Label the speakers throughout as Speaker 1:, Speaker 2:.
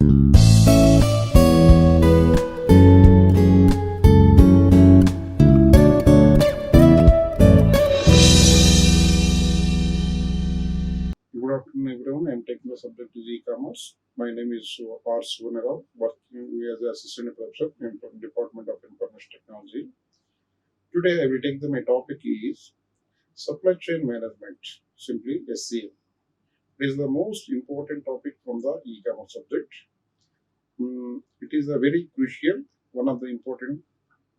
Speaker 1: Good afternoon, everyone. I'm taking the subject is e-commerce. My name is Suvarna Rao, working as an assistant professor in the Department of Information Technology. Today, I will take my topic is supply chain management, simply SCM. It is the most important topic from the e-commerce subject. It is a very crucial, one of the important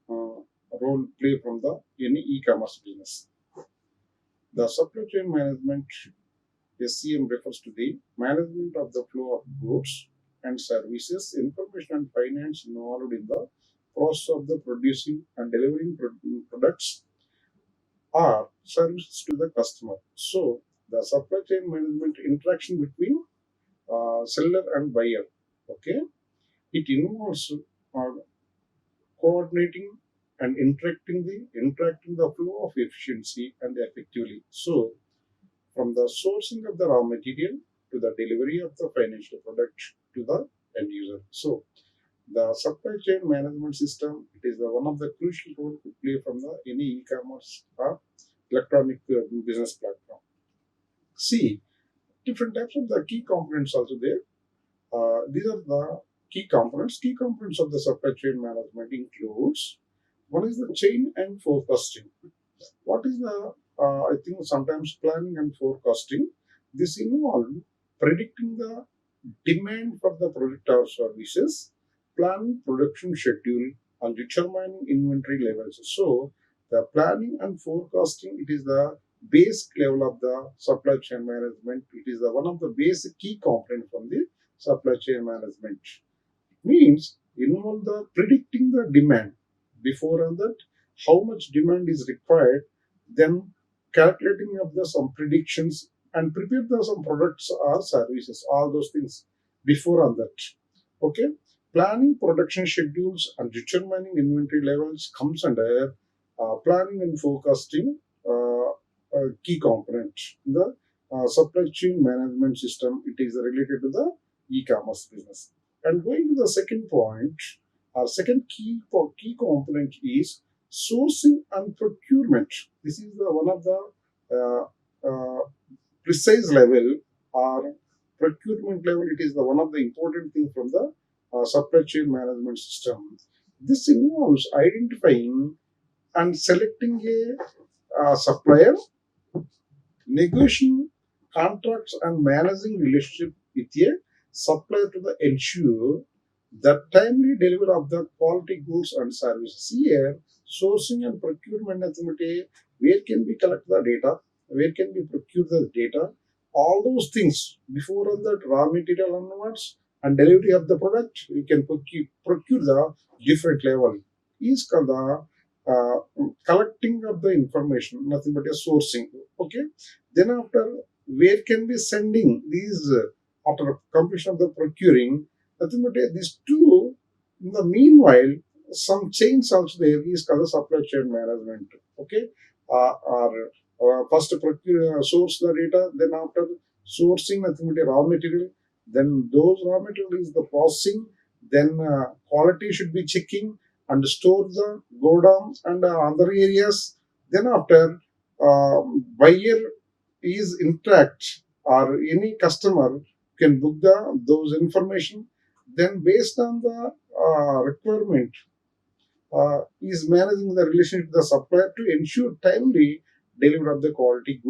Speaker 1: uh, role play from the any e-commerce business. The supply chain management SCM refers to the management of the flow of goods and services, information and finance involved in the process of the producing and delivering products or services to the customer. So, the supply chain management interaction between seller and buyer. Okay, it involves coordinating and interacting the flow of efficiency and effectively. So, from the sourcing of the raw material to the delivery of the financial product to the end user. So, the supply chain management system, it is one of the crucial role to play from the any e-commerce or electronic business platform. See, different types of the key components also there. These are the key components. Key components of the supply chain management includes one is the chain and forecasting. What is the I think sometimes planning and forecasting. This involves predicting the demand for the product or services, planning production schedule, and determining inventory levels. So the planning and forecasting it is the basic level of the supply chain management. It is the one of the basic key component from the supply chain management. Means involve the predicting the demand before on that how much demand is required, then calculating of the some predictions and prepare the some products or services, all those things before on that. Okay, planning production schedules and determining inventory levels comes under planning and forecasting key component in the supply chain management system. It is related to the e-commerce business. And going to the second point, our second key component is sourcing and procurement. This is the one of the uh, uh, precise level or procurement level. It is the one of the important thing from the supply chain management system. This involves identifying and selecting a supplier, negotiating contracts and managing relationship with a supplier to the ensure the timely delivery of the quality goods and services. Here, sourcing and procurement activity, where can we collect the data, where can we procure the data, all those things before on that raw material onwards and delivery of the product, we can procure the different level. Is called the collecting of the information, nothing but a sourcing. Okay, then after where can be sending these after completion of the procuring, nothing but these two. In the meanwhile, some chains also there is called the supply chain management. Okay, or first procure source the data, then after sourcing nothing but a raw material, then those raw material is the processing, then quality should be checking and store the go down and other areas. Then after buyer is interact or any customer can book the those information. Then based on the requirement is managing the relationship with the supplier to ensure timely delivery of the quality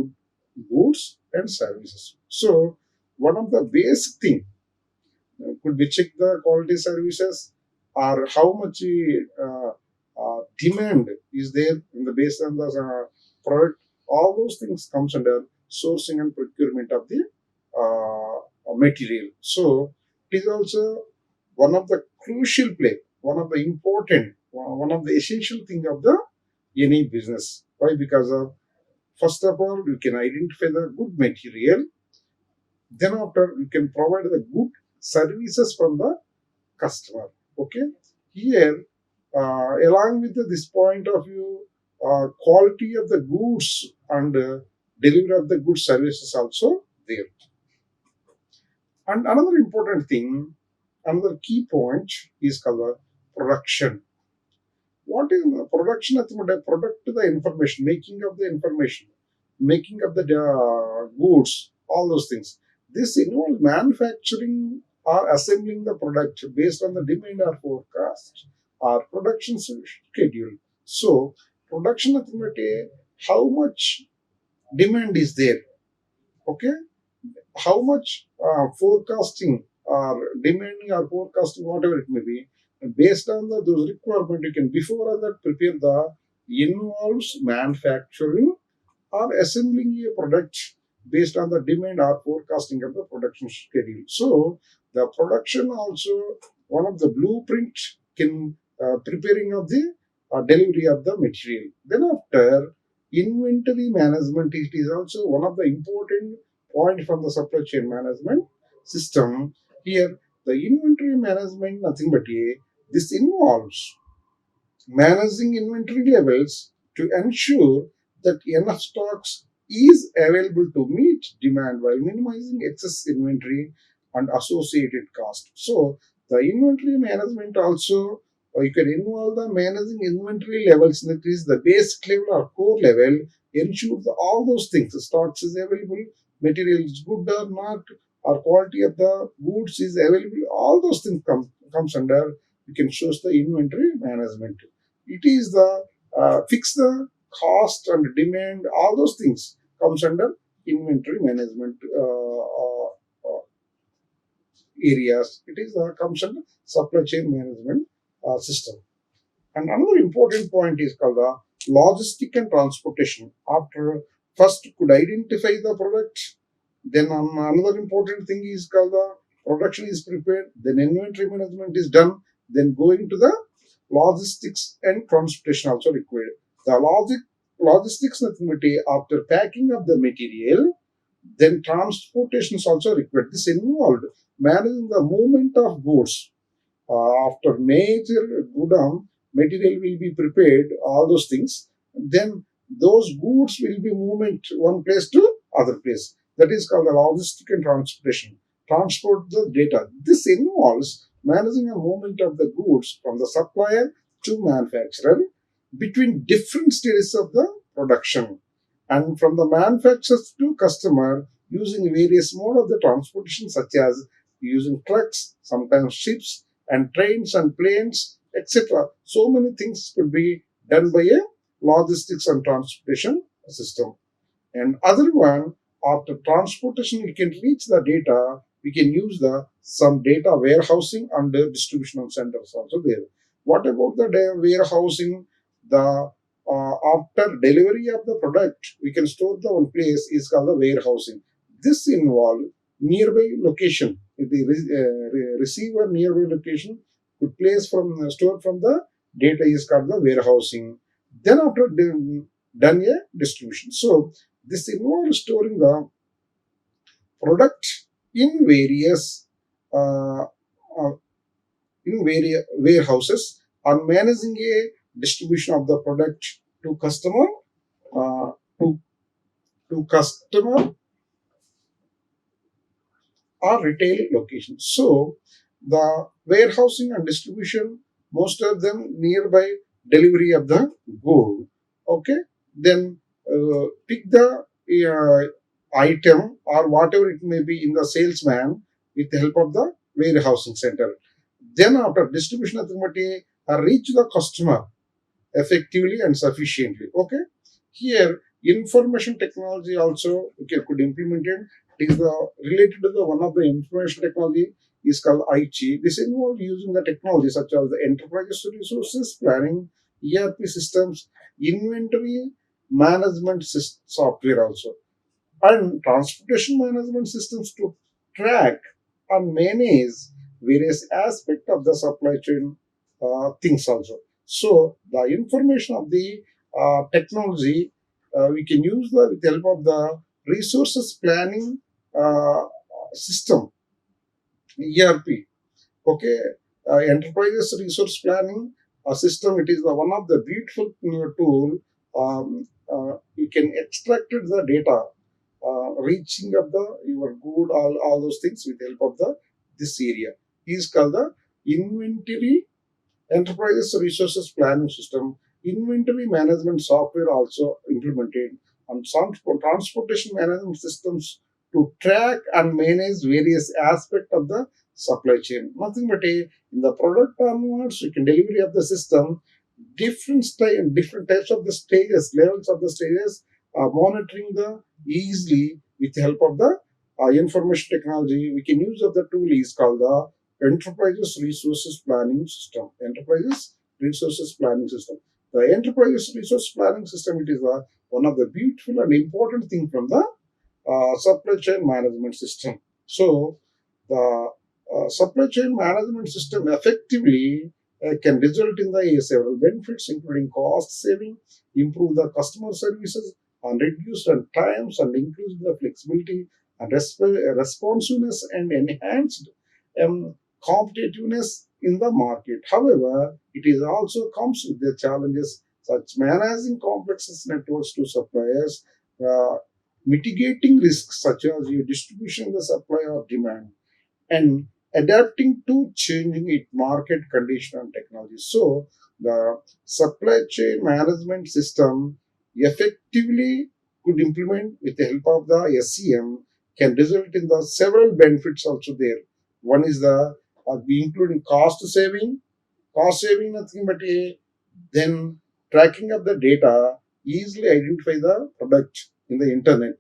Speaker 1: goods and services. So one of the basic thing could be check the quality services or how much demand is there in the based on the product. All those things comes under sourcing and procurement of the material. So it is also one of the crucial play, one of the important, one of the essential thing of the any business. Why? Because of first of all, you can identify the good material. Then after, you can provide the good services from the customer. Okay, here along with this point of view, quality of the goods and delivery of the good services also there. And another important thing, another key point is called the production. What is production? Product the information, making of the information, making of the goods, all those things. This involves manufacturing or assembling the product based on the demand or forecast or production schedule. So, production ultimately, how much demand is there? Okay, how much forecasting or demanding or forecasting, whatever it may be, based on those requirements, you can before that prepare the involves manufacturing or assembling a product based on the demand or forecasting of the production schedule. So the production also one of the blueprint in preparing of the delivery of the material. Then after inventory management, it is also one of the important point from the supply chain management system. Here the inventory management nothing but a this involves managing inventory levels to ensure that enough stocks is available to meet demand while minimizing excess inventory and associated cost. So the inventory management also you can involve the managing inventory levels, that is the basic level or core level, ensure that all those things, the stocks is available, material is good or not, or quality of the goods is available, all those things comes under you can choose the inventory management. It is the fix the cost and demand, all those things comes under inventory management areas. It is comes under supply chain management system. And another important point is called the logistic and transportation. After first could identify the product, then another important thing is called the production is prepared, then inventory management is done, then going to the logistics and transportation also required. The logistics activity after packing of the material, then transportation is also required. This involved managing the movement of goods after major godown material will be prepared, all those things, then those goods will be movement one place to other place. That is called the logistic and transportation. Transport the data. This involves managing a movement of the goods from the supplier to manufacturer between different stages of the production and from the manufacturer to customer using various mode of the transportation such as using trucks, sometimes ships, and trains and planes, etc. So many things could be done by a logistics and transportation system. And other one, after transportation, we can reach the data. We can use the some data warehousing and the distribution centers also there. What about the warehousing? The after delivery of the product, we can store the one place is called the warehousing. This involve nearby location. If the receiver nearby location could place from store from the data is called the warehousing. Then after done a distribution. So this involves storing the product in various uh, uh, in various warehouses and managing a distribution of the product to customer uh, to to customer or retail locations. So the warehousing and distribution, most of them nearby delivery of the good. Okay, then pick the item or whatever it may be in the salesman with the help of the warehousing center. Then after distribution authority, reach the customer effectively and sufficiently. Okay, here information technology also could implement it. It is the related to the one of the information technology is called IT. This involves using the technology such as the enterprise resources planning, ERP systems, inventory management software also, and transportation management systems to track and manage various aspects of the supply chain things also. So the information of the technology we can use with the help of the resources planning uh, system ERP. Okay, enterprises resource planning system. It is the one of the beautiful tool. You can extract the data reaching of the your good all those things with the help of the this area. is called the inventory enterprise resources planning system. Inventory management software also implemented, and transportation management systems to track and manage various aspects of the supply chain. Nothing but in the product onwards, you can delivery of the system, different types of the stages, levels of the stages, monitoring the easily with the help of the information technology. We can use of the tool is called the Enterprises Resources Planning System. Enterprises Resources Planning System. The Enterprises Resource Planning System, it is one of the beautiful and important thing from the supply chain management system. So the supply chain management system effectively can result in the several benefits, including cost saving, improve the customer services, and reduce the times and increase the flexibility and responsiveness and enhanced um, competitiveness in the market. However, it is also comes with the challenges such managing complex networks to suppliers, uh, mitigating risks such as your distribution, the supply or demand, and adapting to changing it market condition and technology. So the supply chain management system effectively could implement with the help of the SCM can result in the several benefits also there. One is the including cost saving nothing but then tracking of the data, easily identify the product in the internet.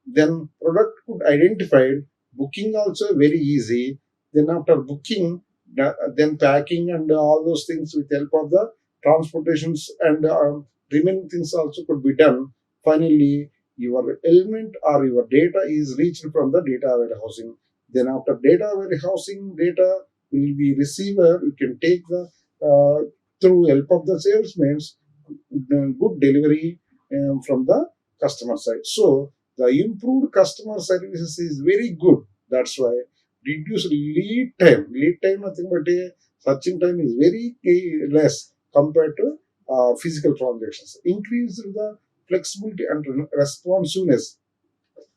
Speaker 1: Then product could identify booking also very easy. Then after booking, then packing and all those things with help of the transportations and remaining things also could be done. Finally, your element or your data is reached from the data warehousing. Then after data warehousing, data will be receiver. You can take the through help of the salesmen, good delivery from the customer side. So the improved customer services is very good. That's why reduce lead time. Lead time nothing but a searching time is very less compared to physical transactions. Increase the flexibility and responsiveness.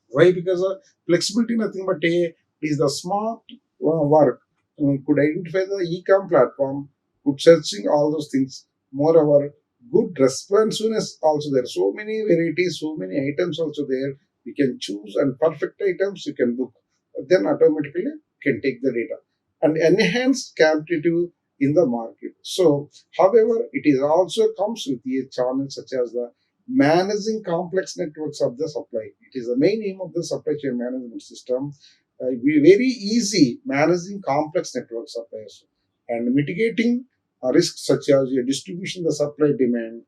Speaker 1: Why? Because flexibility nothing but a is the smart work could identify the e-com platform, could searching all those things. Moreover, good responsiveness also there. So many varieties, so many items also there. We can choose and perfect items you can book. Then automatically can take the data and enhance competitive in the market. So, however, it is also comes with a challenge such as the managing complex networks of the supply. It is the main aim of the supply chain management system. We very easy managing complex network suppliers and mitigating risks such as your distribution, the supply demand,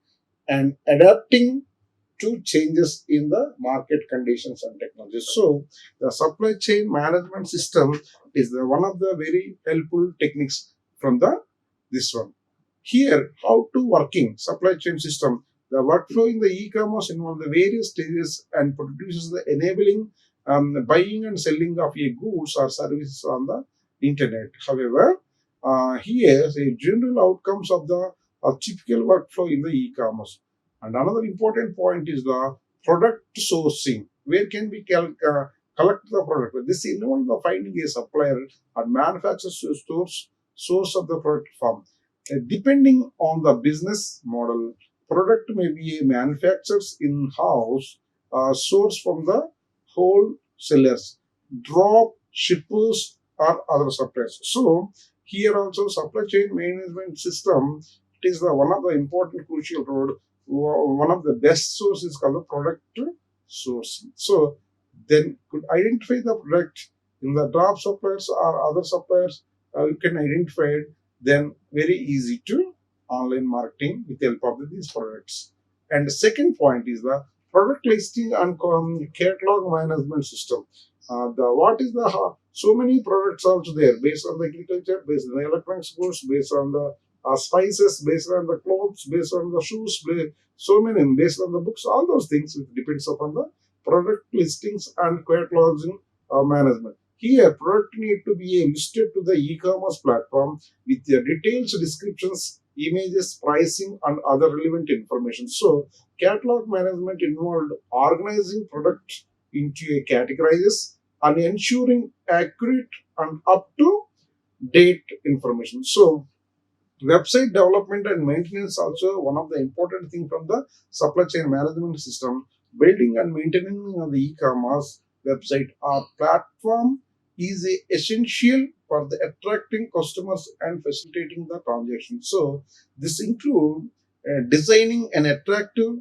Speaker 1: and adapting to changes in the market conditions and technologies. So the supply chain management system is one of the very helpful techniques from the this one. Here, how to working supply chain system. The workflow in the e-commerce involves the various stages and produces the enabling buying and selling of a goods or services on the internet. However, here the general outcomes of the typical workflow in the e-commerce. And another important point is the product sourcing. Where can we collect the product? This involves the finding a supplier or manufacturer source of the product from. Depending on the business model, product may be manufactured in-house, source from the wholesalers, drop shippers, or other suppliers. So here also supply chain management system. It is one of the important crucial role. One of the best sources called the product sourcing. So then could identify the product in the drop suppliers or other suppliers. You can identify it then very easy to online marketing with the help of these products. And the second point is the product listing and catalog management system. The what is the so many products also there based on the agriculture, based on the electronics goods, based on the spices, based on the clothes, based on the shoes, so many based on the books. All those things it depends upon the product listings and cataloging management. Here, product need to be listed to the e-commerce platform with the details, descriptions, images, pricing, and other relevant information. So, catalog management involved organizing product into a categories and ensuring accurate and up to date information. So website development and maintenance also one of the important thing from the supply chain management system. Building and maintaining of the e-commerce website or platform is essential for the attracting customers and facilitating the transaction. So this include designing an attractive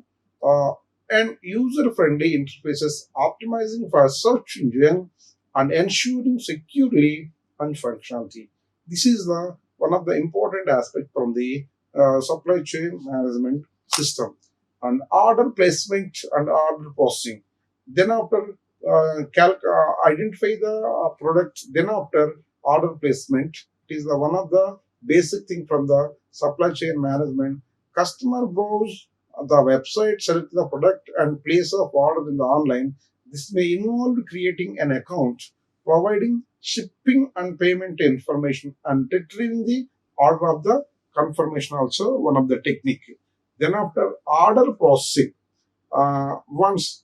Speaker 1: uh, and user-friendly interfaces, optimizing for search engine, and ensuring security and functionality. This is the one of the important aspects from the supply chain management system. And order placement and order posting. Then after identify the product. Then after order placement, it is the one of the basic thing from the supply chain management. Customer browse the website, select the product, and place of order in the online. This may involve creating an account, providing shipping and payment information, and retrieving the order of the confirmation also one of the technique. Then after order processing, once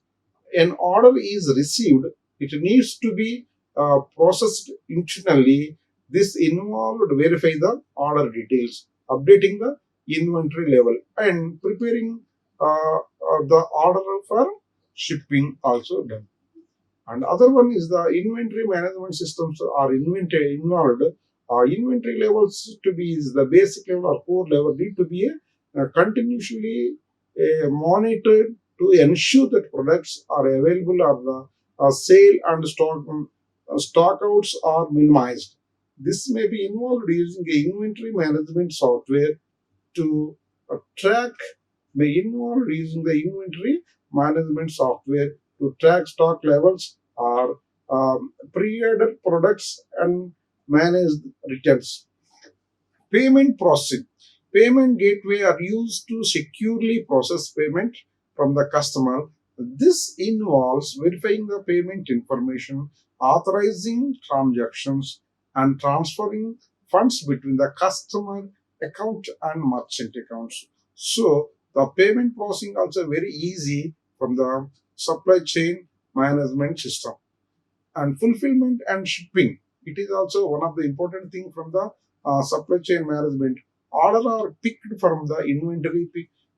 Speaker 1: an order is received, it needs to be processed internally. This involved verify the order details, updating the inventory level, and preparing the order for shipping also done. And other one is the inventory management systems are inventory involved. Inventory levels to be is the basic level or core level need to be continuously monitored to ensure that products are available or the sale and stockouts are minimized. This may be involved using a inventory management software to track may involve using the inventory management software to track stock levels or pre-ordered products and manage returns. Payment processing. Payment gateway are used to securely process payment from the customer. This involves verifying the payment information, authorizing transactions, and transferring funds between the customer account and merchant accounts. So the payment processing also very easy from the supply chain management system. And fulfillment and shipping. It is also one of the important thing from the supply chain management. Order are picked from the inventory,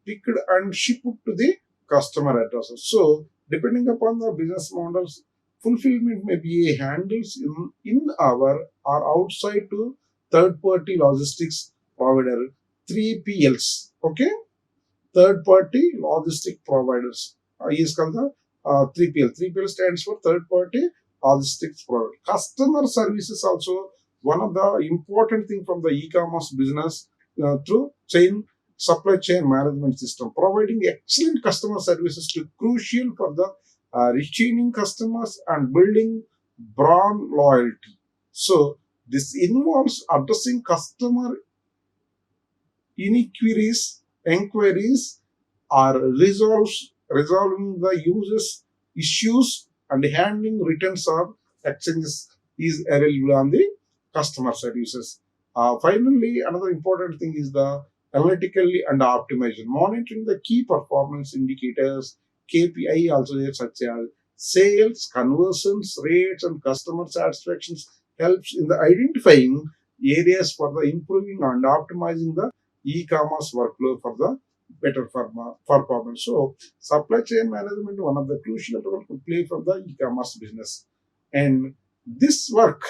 Speaker 1: picked and shipped to the customer addresses. So depending upon the business models, fulfillment may be handled in our or outside to third party logistics provider 3PLs. Okay, third party logistic providers is called the 3PL. 3PL stands for third party logistics provider. Customer services also one of the important thing from the e-commerce business through chain supply chain management system. Providing excellent customer services to crucial for the retaining customers and building brand loyalty. So this involves addressing customer inquiries are resolving the users' issues and handling returns or exchanges is available on the customer services. Finally, another important thing is the analytically and optimization, monitoring the key performance indicators, KPI also there, such as sales, conversions, rates, and customer satisfactions helps in the identifying areas for the improving and optimizing the e-commerce workflow for the better performance. So supply chain management one of the crucial role to play for the e-commerce business, and this work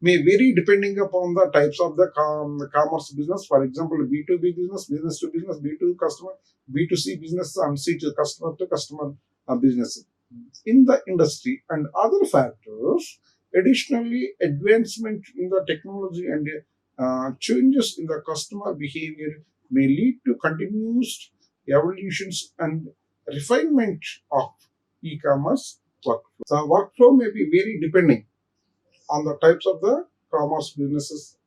Speaker 1: may vary depending upon the types of the commerce business. For example, B2B business, business to business, B2 customer, B2C business, and C to customer business in the industry and other factors. Additionally, advancement in the technology and changes in the customer behavior may lead to continuous evolutions and refinement of e-commerce workflow. The workflow may be very depending on the types of the commerce businesses.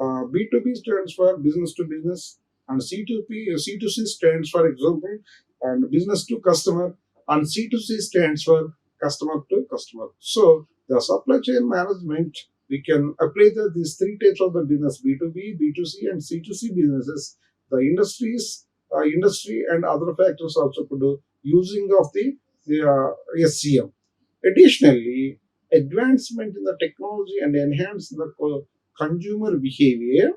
Speaker 1: B2B stands for business to business, and C2C stands for example, and business to customer, and C2C stands for customer to customer. So the supply chain management we can apply these three types of the business: B2B, B2C, and C2C businesses. The industry and other factors also could do using of the SCM. Additionally, advancement in the technology and enhance the consumer behavior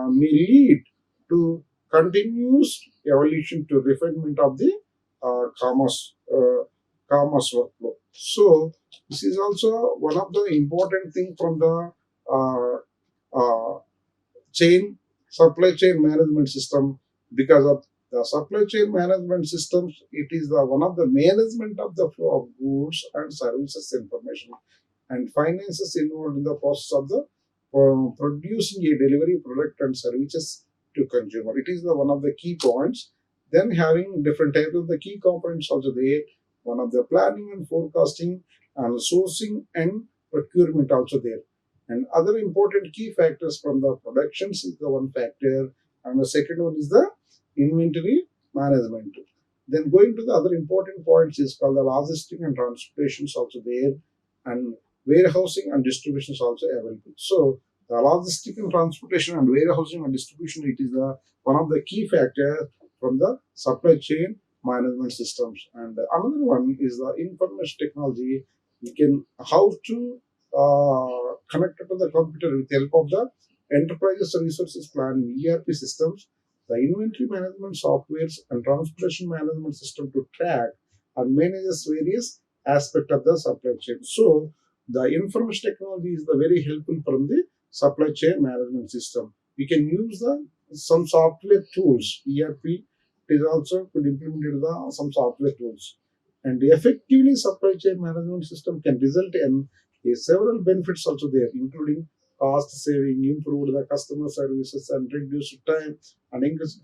Speaker 1: may lead to continuous evolution to refinement of the commerce workflow. So this is also one of the important thing from the uh, uh, chain supply chain management system. Because of the supply chain management systems, it is the one of the management of the flow of goods and services, information and finances involved in the process of the producing a delivery product and services to consumer. It is the one of the key points. Then having different types of the key components also there. One of the planning and forecasting and sourcing and procurement also there. And other important key factors from the productions is the one factor, and the second one is the inventory management. Then going to the other important points is called the logistic and transportation is also there, and warehousing and distribution is also available. So the logistic and transportation and warehousing and distribution, it is the one of the key factors from the supply chain management systems. And another one is the information technology. We can how to connect to the computer with the help of the enterprises resources plan ERP systems, the inventory management softwares and transportation management system to track and manage various aspect of the supply chain. So the information technology is the very helpful from the supply chain management system. We can use the some software tools. ERP is also could implement some software tools. And effectively supply chain management system can result in several benefits also there, including cost saving, improved the customer services and reduced time and increased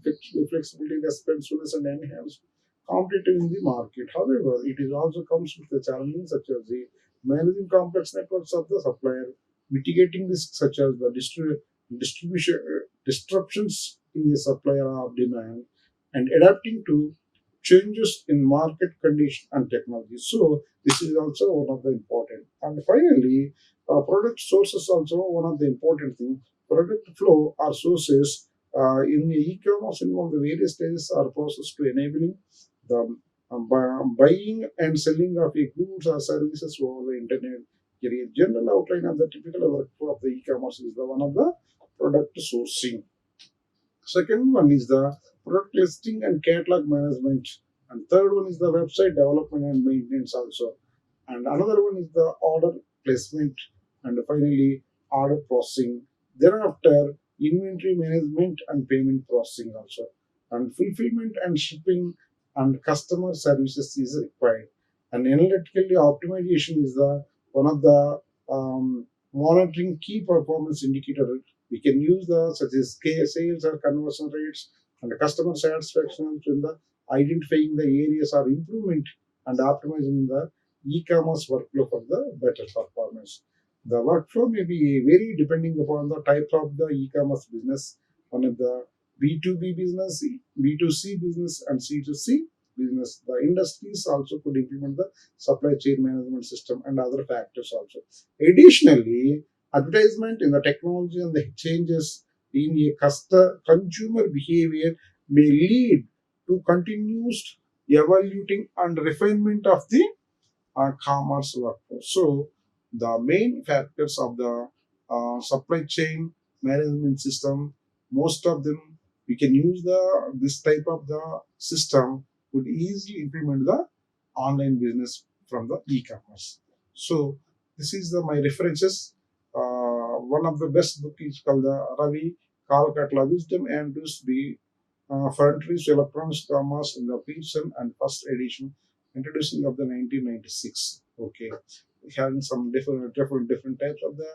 Speaker 1: flexibility, responsiveness and enhanced competitive in the market. However, it is also comes with the challenges such as the managing complex networks of the supplier, mitigating risks such as the distribution disruptions in the supplier of demand, and adapting to changes in market condition and technology. So this is also one of the important. And finally, product sources also one of the important thing. Product flow or sources in the e-commerce involve the various stages or process to enabling the buying and selling of a goods or services over the internet. A general outline of the typical workflow of the e-commerce is the one of the product sourcing. Second one is the product listing and catalog management. And third one is the website development and maintenance also. And another one is the order placement. And finally, order processing. Thereafter, inventory management and payment processing also. And fulfillment and shipping and customer services is required. And analytically optimization is the one of the monitoring key performance indicator. We can use the such as sales or conversion rates and the customer satisfaction in the identifying the areas of improvement and optimizing the e-commerce workflow for the better performance. The workflow may be vary depending upon the type of the e-commerce business. One of the B2B business, B2C business, and C2C business. The industries also could implement the supply chain management system and other factors also. Additionally, advertisement in the technology and the changes in a consumer behavior may lead to continuous evaluating and refinement of the commerce workforce. So the main factors of the supply chain management system, most of them we can use the this type of the system would easily implement the online business from the e-commerce. So this is the my references. One of the best book is called the Ravi Kalkatla Wisdom and Tools be Frontiers Electronics Commerce in the Pearson and first edition, introducing of the 1996. Okay, having some different types of the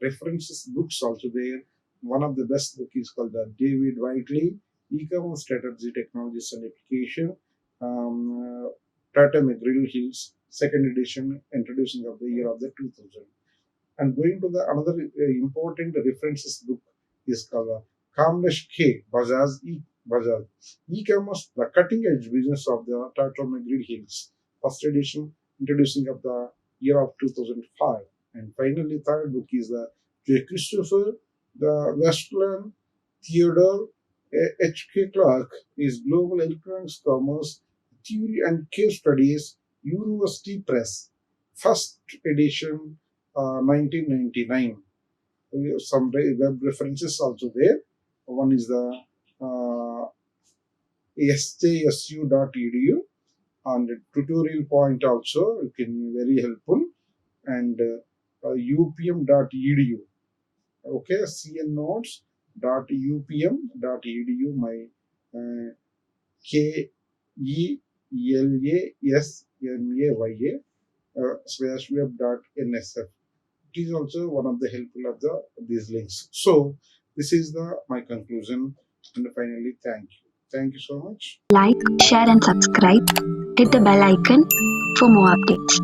Speaker 1: references books also there. One of the best book is called the David Whiteley E-commerce Strategy, Technologies and Application. Tata McGraw Hill's second edition, introducing of the year of the 2000. And going to the another important references book is called Kamlesh K. Bajaj E-commerce, the cutting edge business of the Tata McGraw Hills, first edition, introducing of the year of 2005. And finally, third book is the J. Christopher, the Westland Theodore H.K. Clark is Global Electronics Commerce Theory and Case Studies, University Press, first edition, 1999. Some web references also there. One is the sjsu.edu, and the tutorial point also can be very helpful, and upm.edu. Okay, cnnotes.upm.edu, my KELASMAYA /web.nsf. It is also one of the helpful of these links. So this is my conclusion, and finally, thank you so much.
Speaker 2: Like, share, and subscribe. Hit the bell icon for more updates.